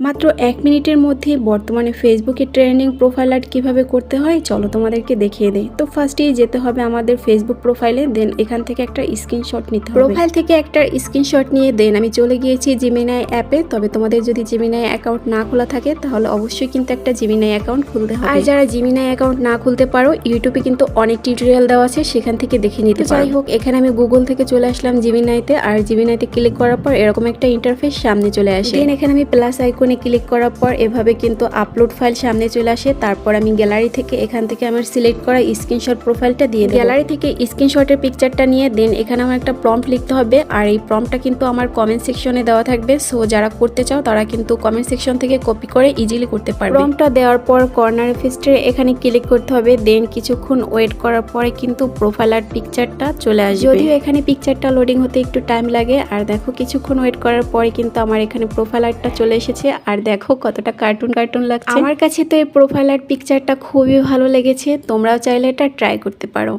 মাত্র 1 মিনিটের মধ্যে বর্তমানে ফেসবুকে ট্রেন্ডিং প্রোফাইল আর্ট কীভাবে করতে হয় চলো তোমাদেরকে দেখিয়ে দেই। তো ফার্স্টেই যেতে হবে আমাদের ফেসবুক প্রোফাইলে, দেন এখান থেকে একটা স্ক্রিনশট নিতে হবে। প্রোফাইল থেকে একটা স্ক্রিনশট নিয়ে দেন আমি চলে গিয়েছি জেমিনাই অ্যাপে। তবে তোমাদের যদি জেমিনাই অ্যাকাউন্ট না খোলা থাকে তাহলে অবশ্যই কিন্তু একটা জেমিনাই অ্যাকাউন্ট খুলতে হবে। আর যারা জেমিনাই অ্যাকাউন্ট না খুলতে পারো, ইউটিউবে কিন্তু অনেক টিউটোরিয়াল দেওয়া আছে, সেখান থেকে দেখে নিতে পারো। যাই হোক, এখানে আমি গুগল থেকে চলে আসলাম জেমিনাইতে। আর জেমিনাইতে ক্লিক করার পর এরকম একটা ইন্টারফেস সামনে চলে আসে। দেন এখানে আমি প্লাস আইকনে ক্লিক করার পর এভাবে কিন্তু আপলোড ফাইল সামনে চলে আসে। তারপর আমি গ্যালারি থেকে এখান থেকে আমার সিলেক্ট করা স্ক্রিনশট প্রোফাইলটা দিয়ে দেব। গ্যালারি থেকে স্ক্রিনশটের পিকচারটা নিয়ে দেন এখানে আমার একটা প্রম্পট লিখতে হবে। আর এই প্রম্পটটা কিন্তু আমার কমেন্ট সেকশনে দেওয়া থাকবে, সো যারা করতে চাও তারা কিন্তু কমেন্ট সেকশন থেকে কপি করে ইজিলি করতে পারবে। প্রম্পটটা দেওয়ার পর কর্নার ফিস্টে এখানে ক্লিক করতে হবে। দেন কিছুক্ষণ ওয়েট করার পরে কিন্তু প্রোফাইল আর্ট পিকচারটা চলে আসবে। যদিও এখানে পিকচারটা লোডিং হতে একটু টাইম লাগে। আর দেখো কিছুক্ষণ ওয়েট করার পরে কিন্তু আমার এখানে প্রোফাইল আর্টটা চলে এসেছে। আর দেখো কতটা কার্টুন কার্টুন লাগছে। আমার কাছে তো এই প্রোফাইল আর্ট পিকচারটা খুবই ভালো লেগেছে, তোমরাও চাইলে এটা ট্রাই করতে পারো।